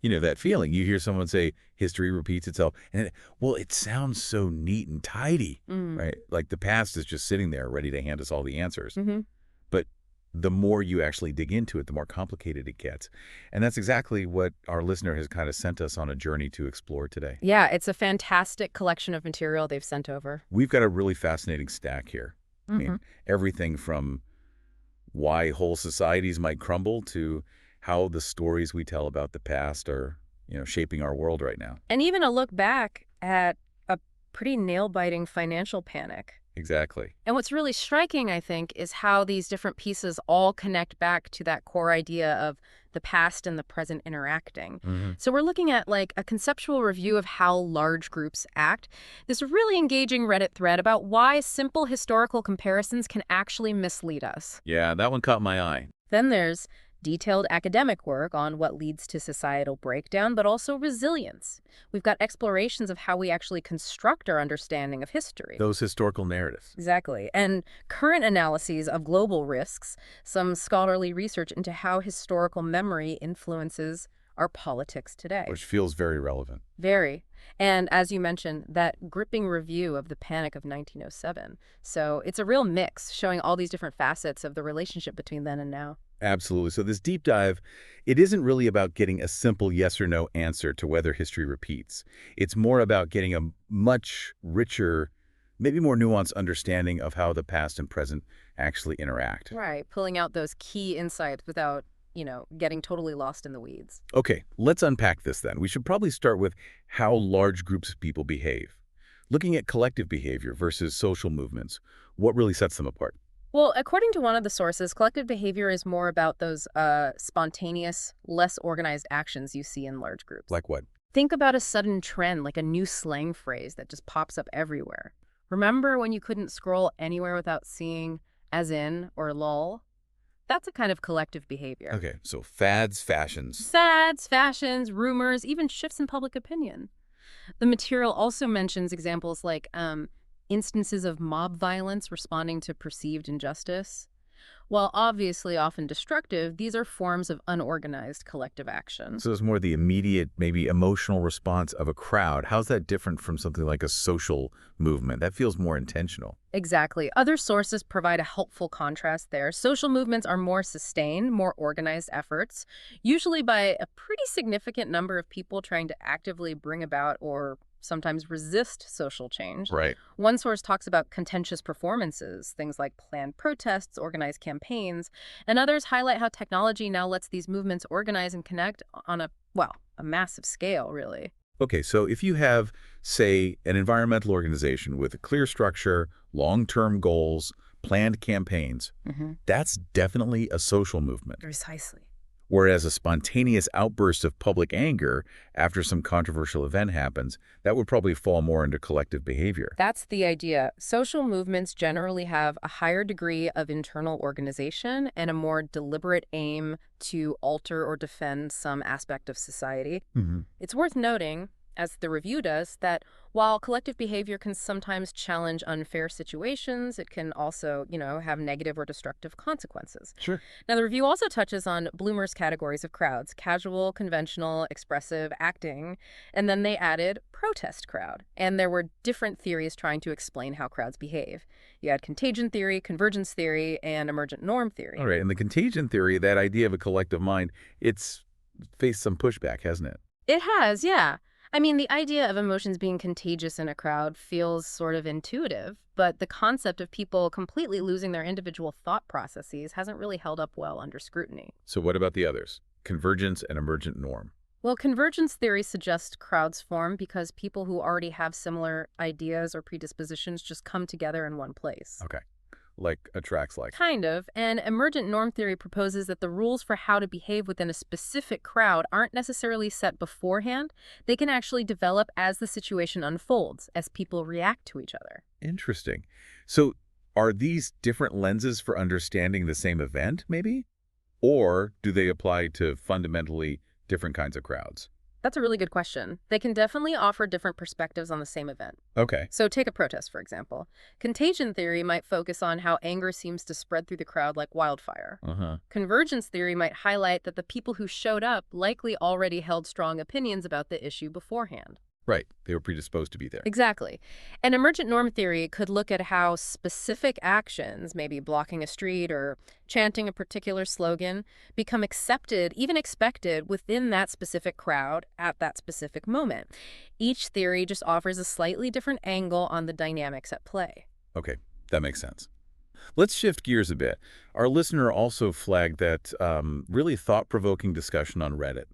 You know, that feeling. You hear someone say, history repeats itself. And, well, it sounds so neat and tidy, Mm. right? Like the past is just sitting there ready to hand us all the answers. Mm-hmm. But the more you actually dig into it, the more complicated it gets. And that's exactly what our listener has kind of sent us on a journey to explore today. Yeah, it's a fantastic collection of material they've sent over. We've got a really fascinating stack here. I Mm-hmm. mean, everything from why whole societies might crumble to how the stories we tell about the past are, shaping our world right now. And even a look back at a pretty nail-biting financial panic. Exactly. And what's really striking, I think, is how these different pieces all connect back to that core idea of the past and the present interacting. Hmm. So we're looking at like a conceptual review of how large groups act, this really engaging Reddit thread about why simple historical comparisons can actually mislead us. Yeah, that one caught my eye. Then there's detailed academic work on what leads to societal breakdown, but also resilience. We've got explorations of how we actually construct our understanding of history. Those historical narratives. Exactly. And current analyses of global risks, some scholarly research into how historical memory influences our politics today. Which feels very relevant. Very. And as you mentioned, that gripping review of the Panic of 1907. So it's a real mix, showing all these different facets of the relationship between then and now. Absolutely. So this deep dive, it isn't really about getting a simple yes or no answer to whether history repeats. It's more about getting a much richer, maybe more nuanced understanding of how the past and present actually interact. Right. Pulling out those key insights without, getting totally lost in the weeds. Okay, let's unpack this then. We should probably start with how large groups of people behave. Looking at collective behavior versus social movements, what really sets them apart? Well, according to one of the sources, collective behavior is more about those spontaneous, less organized actions you see in large groups. Like what? Think about a sudden trend, like a new slang phrase that just pops up everywhere. Remember when you couldn't scroll anywhere without seeing as in or lol? That's a kind of collective behavior. Okay, so fads, fashions. Fads, fashions, rumors, even shifts in public opinion. The material also mentions examples like instances of mob violence responding to perceived injustice. While obviously often destructive, these are forms of unorganized collective action. So it's more the immediate, maybe emotional response of a crowd. How's that different from something like a social movement? That feels more intentional. Exactly. Other sources provide a helpful contrast there. Social movements are more sustained, more organized efforts, usually by a pretty significant number of people trying to actively bring about or sometimes resist social change. Right. One source talks about contentious performances, things like planned protests, organized campaigns, and others highlight how technology now lets these movements organize and connect on a massive scale, really. Okay, so if you have, say, an environmental organization with a clear structure, long-term goals, planned campaigns, that's definitely a social movement. Precisely. Whereas a spontaneous outburst of public anger after some controversial event happens, that would probably fall more into collective behavior. That's the idea. Social movements generally have a higher degree of internal organization and a more deliberate aim to alter or defend some aspect of society. It's worth noting, as the review does, that while collective behavior can sometimes challenge unfair situations, it can also, have negative or destructive consequences. Sure. Now, the review also touches on Bloomer's categories of crowds: casual, conventional, expressive, acting, and then they added protest crowd. And there were different theories trying to explain how crowds behave. You had contagion theory, convergence theory, and emergent norm theory. All right, and the contagion theory, that idea of a collective mind, it's faced some pushback, hasn't it? It has, yeah. I mean, the idea of emotions being contagious in a crowd feels sort of intuitive, but the concept of people completely losing their individual thought processes hasn't really held up well under scrutiny. So what about the others? Convergence and emergent norm. Well, convergence theory suggests crowds form because people who already have similar ideas or predispositions just come together in one place. Okay. Like attracts like. Kind of. And emergent norm theory proposes that the rules for how to behave within a specific crowd aren't necessarily set beforehand. They can actually develop as the situation unfolds, as people react to each other. Interesting. So are these different lenses for understanding the same event, maybe? Or do they apply to fundamentally different kinds of crowds? That's a really good question. They can definitely offer different perspectives on the same event. Okay. So take a protest, for example. Contagion theory might focus on how anger seems to spread through the crowd like wildfire. Uh-huh. Convergence theory might highlight that the people who showed up likely already held strong opinions about the issue beforehand. Right. They were predisposed to be there. Exactly. And emergent norm theory could look at how specific actions, maybe blocking a street or chanting a particular slogan, become accepted, even expected, within that specific crowd at that specific moment. Each theory just offers a slightly different angle on the dynamics at play. Okay. That makes sense. Let's shift gears a bit. Our listener also flagged that really thought-provoking discussion on Reddit,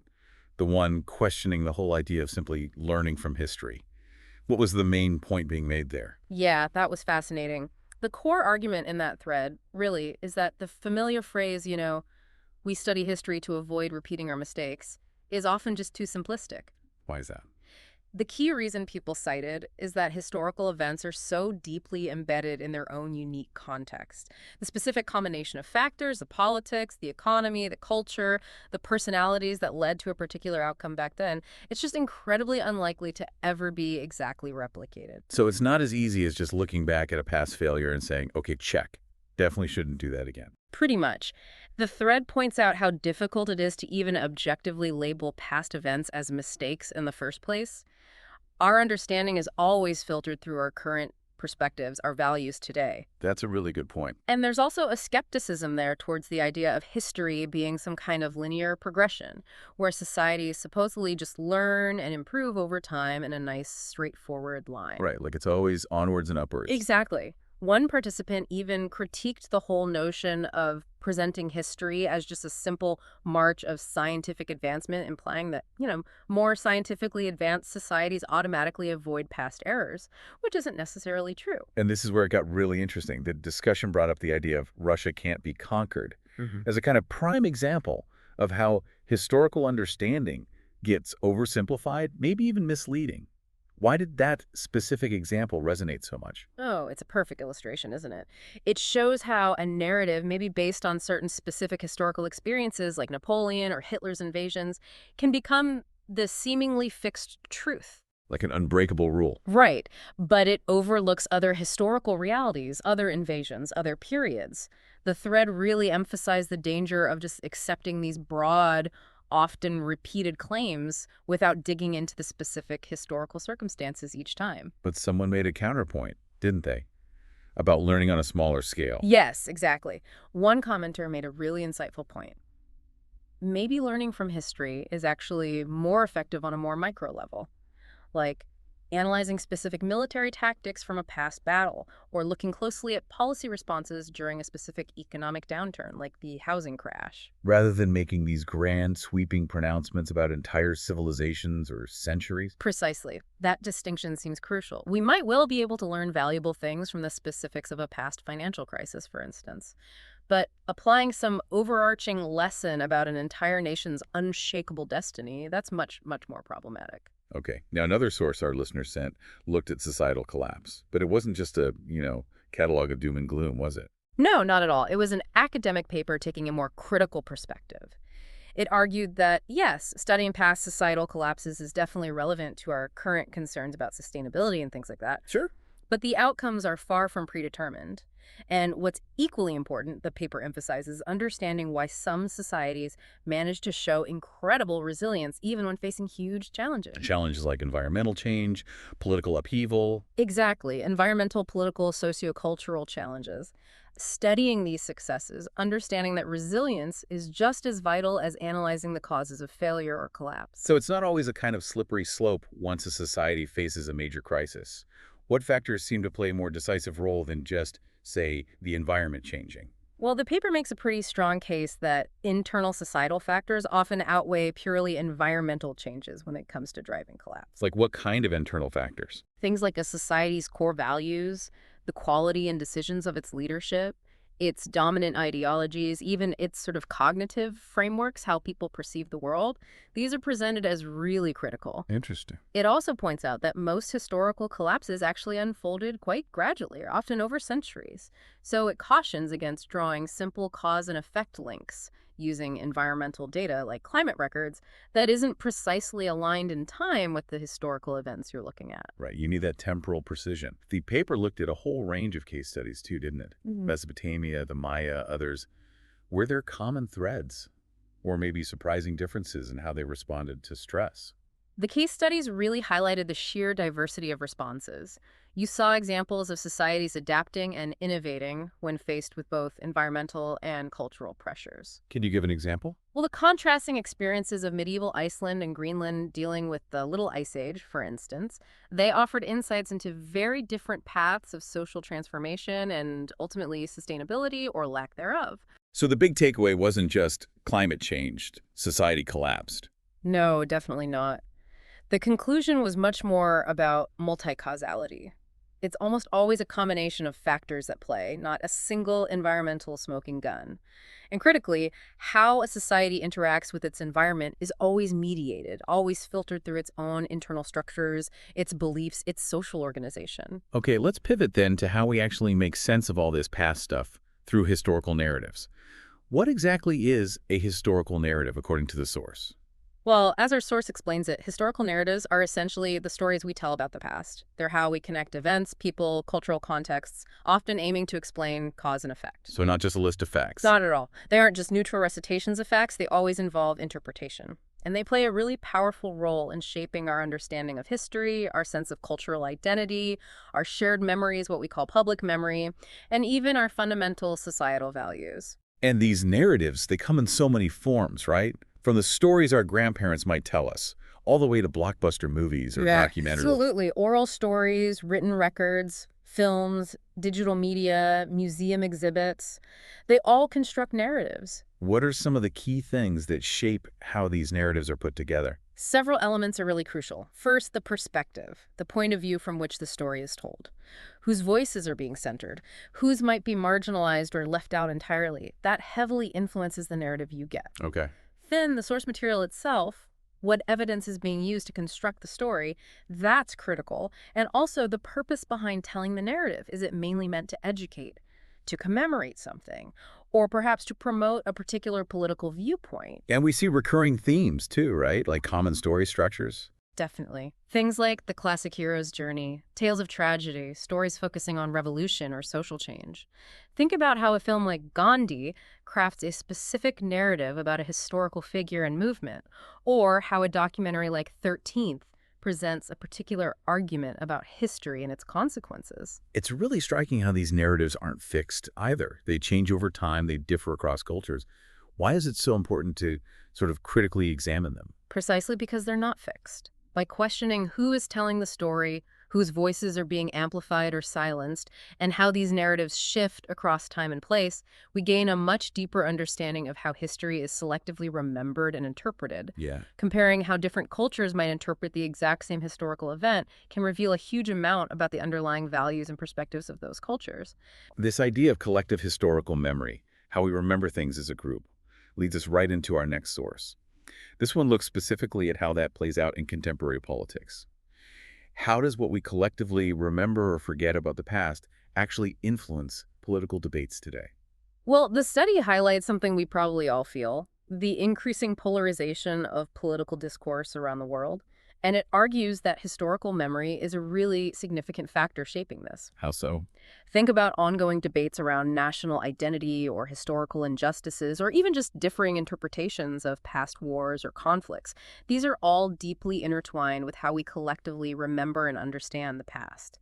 the one questioning the whole idea of simply learning from history. What was the main point being made there? Yeah, that was fascinating. The core argument in that thread, really, is that the familiar phrase, we study history to avoid repeating our mistakes, is often just too simplistic. Why is that? The key reason people cited is that historical events are so deeply embedded in their own unique context. The specific combination of factors, the politics, the economy, the culture, the personalities that led to a particular outcome back then, it's just incredibly unlikely to ever be exactly replicated. So it's not as easy as just looking back at a past failure and saying, okay, check. Definitely shouldn't do that again. Pretty much. The thread points out how difficult it is to even objectively label past events as mistakes in the first place. Our understanding is always filtered through our current perspectives, our values today. That's a really good point. And there's also a skepticism there towards the idea of history being some kind of linear progression, where societies supposedly just learn and improve over time in a nice, straightforward line. Right, like it's always onwards and upwards. Exactly. One participant even critiqued the whole notion of presenting history as just a simple march of scientific advancement, implying that, more scientifically advanced societies automatically avoid past errors, which isn't necessarily true. And this is where it got really interesting. The discussion brought up the idea of Russia can't be conquered as a kind of prime example of how historical understanding gets oversimplified, maybe even misleading. Why did that specific example resonate so much? Oh, it's a perfect illustration, isn't it? It shows how a narrative, maybe based on certain specific historical experiences like Napoleon or Hitler's invasions, can become the seemingly fixed truth. Like an unbreakable rule. Right, but it overlooks other historical realities, other invasions, other periods. The thread really emphasized the danger of just accepting these broad, often repeated claims without digging into the specific historical circumstances each time. But someone made a counterpoint, didn't they? About learning on a smaller scale. Yes, exactly. One commenter made a really insightful point. Maybe learning from history is actually more effective on a more micro level, like analyzing specific military tactics from a past battle, or looking closely at policy responses during a specific economic downturn, like the housing crash. Rather than making these grand, sweeping pronouncements about entire civilizations or centuries. Precisely. That distinction seems crucial. We might well be able to learn valuable things from the specifics of a past financial crisis, for instance. But applying some overarching lesson about an entire nation's unshakable destiny, that's much, much more problematic. Okay. Now, another source our listener sent looked at societal collapse. But it wasn't just a, catalog of doom and gloom, was it? No, not at all. It was an academic paper taking a more critical perspective. It argued that, yes, studying past societal collapses is definitely relevant to our current concerns about sustainability and things like that. Sure. But the outcomes are far from predetermined. And what's equally important, the paper emphasizes, understanding why some societies manage to show incredible resilience even when facing huge challenges. Challenges like environmental change, political upheaval. Exactly. Environmental, political, sociocultural challenges. Studying these successes, understanding that resilience is just as vital as analyzing the causes of failure or collapse. So it's not always a kind of slippery slope once a society faces a major crisis. What factors seem to play a more decisive role than just, say, the environment changing? Well, the paper makes a pretty strong case that internal societal factors often outweigh purely environmental changes when it comes to driving collapse. It's like what kind of internal factors? Things like a society's core values, the quality and decisions of its leadership, its dominant ideologies, even its sort of cognitive frameworks, how people perceive the world, these are presented as really critical. Interesting. It also points out that most historical collapses actually unfolded quite gradually, or often over centuries. So it cautions against drawing simple cause and effect links using environmental data like climate records that isn't precisely aligned in time with the historical events you're looking at. Right, you need that temporal precision. The paper looked at a whole range of case studies too, didn't it? Mesopotamia, the Maya, others. Were there common threads or maybe surprising differences in how they responded to stress? The case studies really highlighted the sheer diversity of responses. You saw examples of societies adapting and innovating when faced with both environmental and cultural pressures. Can you give an example? Well, the contrasting experiences of medieval Iceland and Greenland dealing with the Little Ice Age, for instance, they offered insights into very different paths of social transformation and ultimately sustainability or lack thereof. So the big takeaway wasn't just climate changed, society collapsed. No, definitely not. The conclusion was much more about multi-causality. It's almost always a combination of factors at play, not a single environmental smoking gun. And critically, how a society interacts with its environment is always mediated, always filtered through its own internal structures, its beliefs, its social organization. Okay, let's pivot then to how we actually make sense of all this past stuff through historical narratives. What exactly is a historical narrative according to the source? Well, as our source explains it, historical narratives are essentially the stories we tell about the past. They're how we connect events, people, cultural contexts, often aiming to explain cause and effect. So not just a list of facts. Not at all. They aren't just neutral recitations of facts, they always involve interpretation. And they play a really powerful role in shaping our understanding of history, our sense of cultural identity, our shared memories, what we call public memory, and even our fundamental societal values. And these narratives, they come in so many forms, right? From the stories our grandparents might tell us, all the way to blockbuster movies or documentaries. Absolutely. Oral stories, written records, films, digital media, museum exhibits, they all construct narratives. What are some of the key things that shape how these narratives are put together? Several elements are really crucial. First, the perspective, the point of view from which the story is told. Whose voices are being centered? Whose might be marginalized or left out entirely? That heavily influences the narrative you get. Okay. Then the source material itself, what evidence is being used to construct the story, that's critical. And also the purpose behind telling the narrative. Is it mainly meant to educate, to commemorate something, or perhaps to promote a particular political viewpoint? And we see recurring themes too, right? Like common story structures. Definitely. Things like the classic hero's journey, tales of tragedy, stories focusing on revolution or social change. Think about how a film like Gandhi crafts a specific narrative about a historical figure and movement, or how a documentary like 13th presents a particular argument about history and its consequences. It's really striking how these narratives aren't fixed either. They change over time, they differ across cultures. Why is it so important to sort of critically examine them? Precisely because they're not fixed. By questioning who is telling the story, whose voices are being amplified or silenced, and how these narratives shift across time and place, we gain a much deeper understanding of how history is selectively remembered and interpreted. Yeah. Comparing how different cultures might interpret the exact same historical event can reveal a huge amount about the underlying values and perspectives of those cultures. This idea of collective historical memory, how we remember things as a group, leads us right into our next source. This one looks specifically at how that plays out in contemporary politics. How does what we collectively remember or forget about the past actually influence political debates today? Well, the study highlights something we probably all feel, the increasing polarization of political discourse around the world. And it argues that historical memory is a really significant factor shaping this. How so? Think about ongoing debates around national identity or historical injustices, or even just differing interpretations of past wars or conflicts. These are all deeply intertwined with how we collectively remember and understand the past.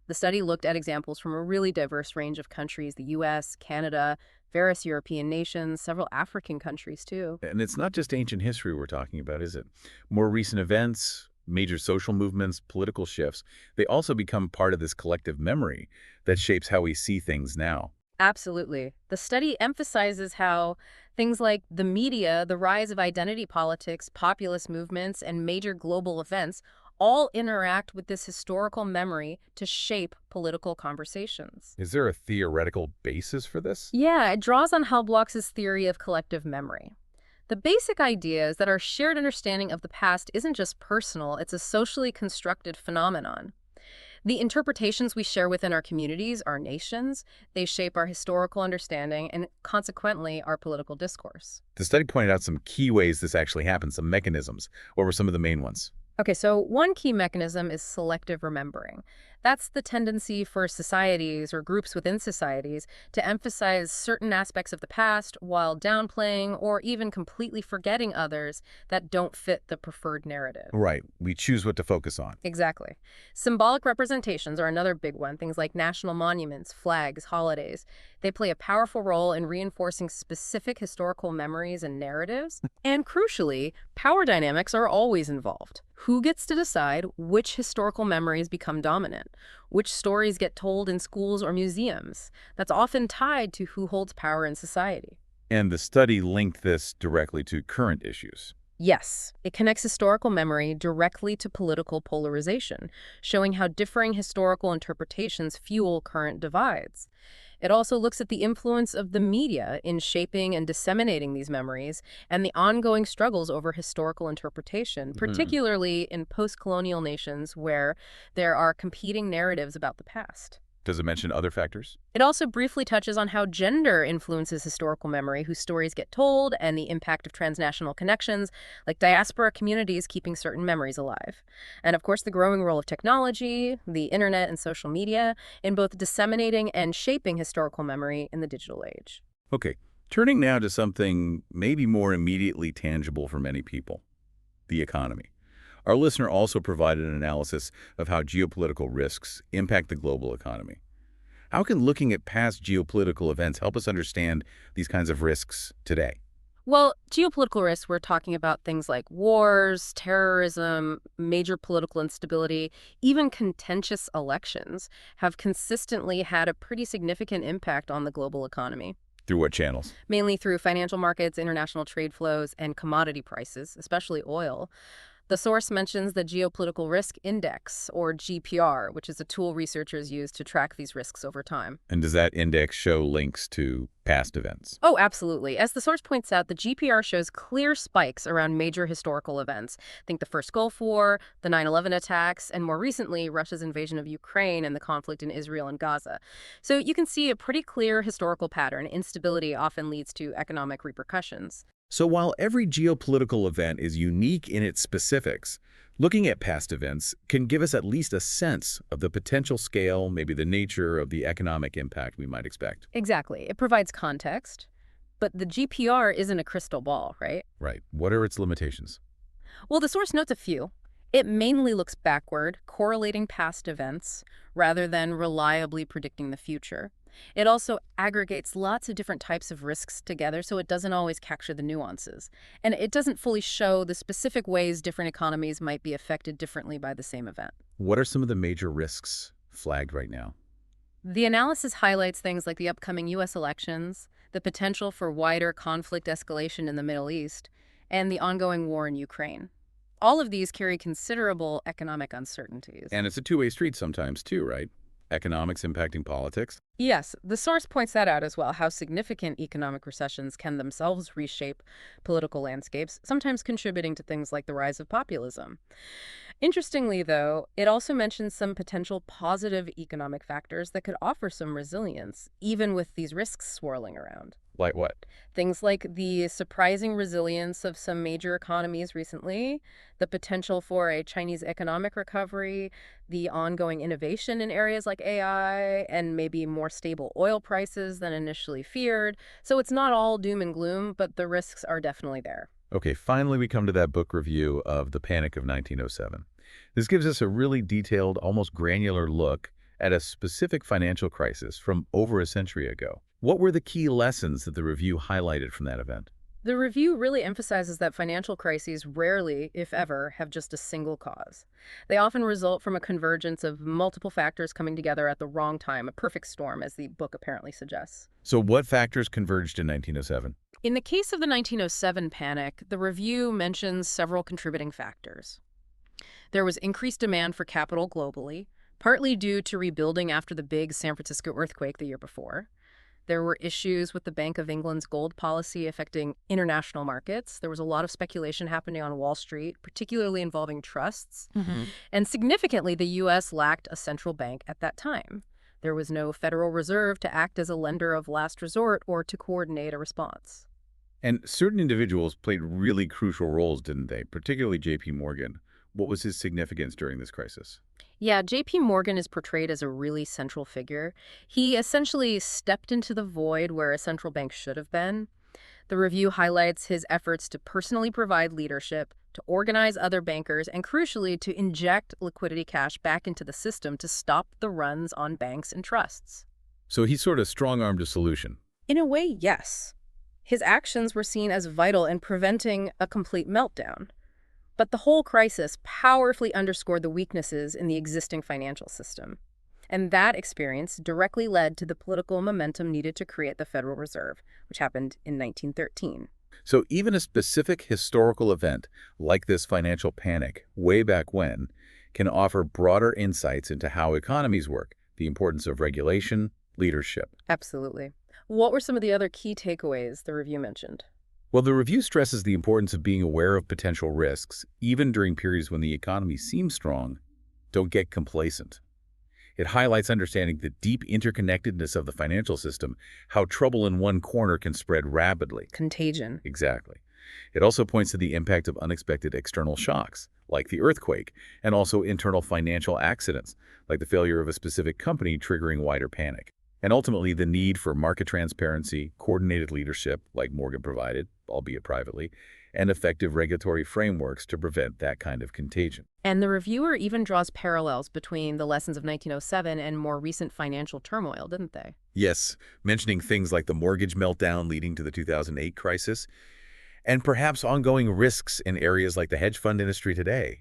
The study looked at examples from a really diverse range of countries, the US, Canada, various European nations, several African countries too. And it's not just ancient history we're talking about, is it? More recent events, major social movements, political shifts, they also become part of this collective memory that shapes how we see things now. Absolutely. The study emphasizes how things like the media, the rise of identity politics, populist movements, and major global events all interact with this historical memory to shape political conversations. Is there a theoretical basis for this? Yeah, it draws on Hal Bloch's theory of collective memory. The basic idea is that our shared understanding of the past isn't just personal, it's a socially constructed phenomenon. The interpretations we share within our communities, our nations, they shape our historical understanding and consequently our political discourse. The study pointed out some key ways this actually happens, some mechanisms. What were some of the main ones? Okay, so one key mechanism is selective remembering. That's the tendency for societies or groups within societies to emphasize certain aspects of the past while downplaying or even completely forgetting others that don't fit the preferred narrative. Right. We choose what to focus on. Exactly. Symbolic representations are another big one. Things like national monuments, flags, holidays. They play a powerful role in reinforcing specific historical memories and narratives. And crucially, power dynamics are always involved. Who gets to decide which historical memories become dominant? Which stories get told in schools or museums? That's often tied to who holds power in society. And the study linked this directly to current issues. Yes, it connects historical memory directly to political polarization, showing how differing historical interpretations fuel current divides. It also looks at the influence of the media in shaping and disseminating these memories and the ongoing struggles over historical interpretation, particularly in post-colonial nations where there are competing narratives about the past. Does it mention other factors? It also briefly touches on how gender influences historical memory, whose stories get told, and the impact of transnational connections, like diaspora communities keeping certain memories alive. And of course, the growing role of technology, the internet, and social media in both disseminating and shaping historical memory in the digital age. Okay, turning now to something maybe more immediately tangible for many people, the economy. Our listener also provided an analysis of how geopolitical risks impact the global economy. How can looking at past geopolitical events help us understand these kinds of risks today? Well, geopolitical risks, we're talking about things like wars, terrorism, major political instability, even contentious elections have consistently had a pretty significant impact on the global economy, Through what channels? mainly through financial markets, international trade flows, and commodity prices, especially oil. The source mentions the Geopolitical Risk Index, or GPR, which is a tool researchers use to track these risks over time. And does that index show links to past events? Oh, absolutely. As the source points out, the GPR shows clear spikes around major historical events. Think the first Gulf War, the 9/11 attacks, and more recently, Russia's invasion of Ukraine and the conflict in Israel and Gaza. So you can see a pretty clear historical pattern. Instability often leads to economic repercussions. So while every geopolitical event is unique in its specifics, looking at past events can give us at least a sense of the potential scale, maybe the nature of the economic impact we might expect. Exactly. It provides context, but the GPR isn't a crystal ball, right? Right. What are its limitations? Well, the source notes a few. It mainly looks backward, correlating past events, rather than reliably predicting the future. It also aggregates lots of different types of risks together, so it doesn't always capture the nuances. And it doesn't fully show the specific ways different economies might be affected differently by the same event. What are some of the major risks flagged right now? The analysis highlights things like the upcoming U.S. elections, the potential for wider conflict escalation in the Middle East, and the ongoing war in Ukraine. All of these carry considerable economic uncertainties. And it's a two-way street sometimes too, right? Economics impacting politics. Yes, the source points that out as well, how significant economic recessions can themselves reshape political landscapes, sometimes contributing to things like the rise of populism. Interestingly, though, it also mentions some potential positive economic factors that could offer some resilience, even with these risks swirling around. Like what? Things like the surprising resilience of some major economies recently, the potential for a Chinese economic recovery, the ongoing innovation in areas like AI, and maybe more stable oil prices than initially feared. So it's not all doom and gloom, but the risks are definitely there. Okay, finally we come to that book review of The Panic of 1907. This gives us a really detailed, almost granular look at a specific financial crisis from over a century ago. What were the key lessons that the review highlighted from that event? The review really emphasizes that financial crises rarely, if ever, have just a single cause. They often result from a convergence of multiple factors coming together at the wrong time, a perfect storm, as the book apparently suggests. So what factors converged in 1907? In the case of the 1907 panic, the review mentions several contributing factors. There was increased demand for capital globally, partly due to rebuilding after the big San Francisco earthquake the year before. There were issues with the Bank of England's gold policy affecting international markets. There was a lot of speculation happening on Wall Street, particularly involving trusts. And significantly, the U.S. lacked a central bank at that time. There was no Federal Reserve to act as a lender of last resort or to coordinate a response. And certain individuals played really crucial roles, didn't they? Particularly J.P. Morgan. What was his significance during this crisis? Yeah, J.P. Morgan is portrayed as a really central figure. He essentially stepped into the void where a central bank should have been. The review highlights his efforts to personally provide leadership, to organize other bankers, and crucially, to inject liquidity cash back into the system to stop the runs on banks and trusts. So he sort of strong-armed a solution. In a way, yes. His actions were seen as vital in preventing a complete meltdown. But the whole crisis powerfully underscored the weaknesses in the existing financial system. And that experience directly led to the political momentum needed to create the Federal Reserve, which happened in 1913. So even a specific historical event, like this financial panic way back when, can offer broader insights into how economies work, the importance of regulation, leadership. Absolutely. What were some of the other key takeaways the review mentioned? Well, the review stresses the importance of being aware of potential risks, even during periods when the economy seems strong. Don't get complacent. It highlights understanding the deep interconnectedness of the financial system, how trouble in one corner can spread rapidly. Contagion. Exactly. It also points to the impact of unexpected external shocks, like the earthquake, and also internal financial accidents, like the failure of a specific company triggering wider panic. And ultimately, the need for market transparency, coordinated leadership, like Morgan provided, albeit privately, and effective regulatory frameworks to prevent that kind of contagion. And the reviewer even draws parallels between the lessons of 1907 and more recent financial turmoil, didn't they? Yes, mentioning things like the mortgage meltdown leading to the 2008 crisis, and perhaps ongoing risks in areas like the hedge fund industry today.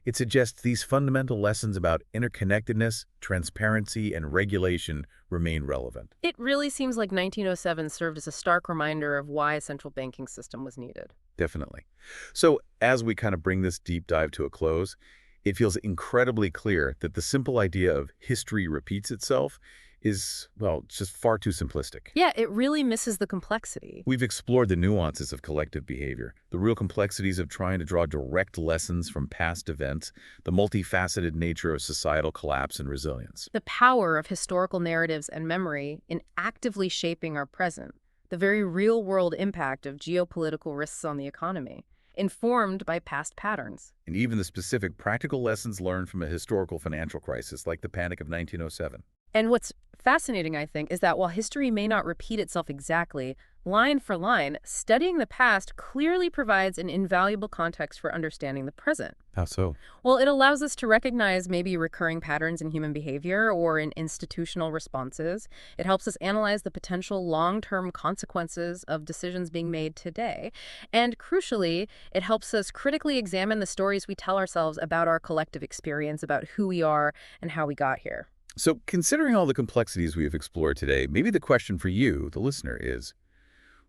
It suggests these fundamental lessons about interconnectedness, transparency, and regulation remain relevant. It really seems like 1907 served as a stark reminder of why a central banking system was needed. Definitely. So as we kind of bring this deep dive to a close, it feels incredibly clear that the simple idea of history repeats itself is, well, just far too simplistic. Yeah, it really misses the complexity. We've explored the nuances of collective behavior, the real complexities of trying to draw direct lessons from past events, the multifaceted nature of societal collapse and resilience. The power of historical narratives and memory in actively shaping our present, the very real-world impact of geopolitical risks on the economy, informed by past patterns. And even the specific practical lessons learned from a historical financial crisis like the Panic of 1907. And what's fascinating, I think, is that while history may not repeat itself exactly, line for line, studying the past clearly provides an invaluable context for understanding the present. How so? Well, it allows us to recognize maybe recurring patterns in human behavior or in institutional responses. It helps us analyze the potential long-term consequences of decisions being made today. And crucially, it helps us critically examine the stories we tell ourselves about our collective experience, about who we are and how we got here. So considering all the complexities we have explored today, maybe the question for you, the listener, is,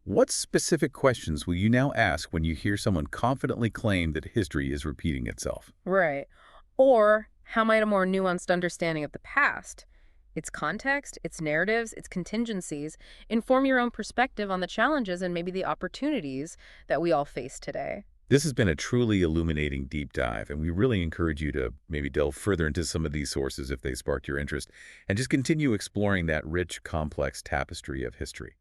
what specific questions will you now ask when you hear someone confidently claim that history is repeating itself? Right. Or how might a more nuanced understanding of the past, its context, its narratives, its contingencies, inform your own perspective on the challenges and maybe the opportunities that we all face today? This has been a truly illuminating deep dive, and we really encourage you to maybe delve further into some of these sources if they sparked your interest, and just continue exploring that rich, complex tapestry of history.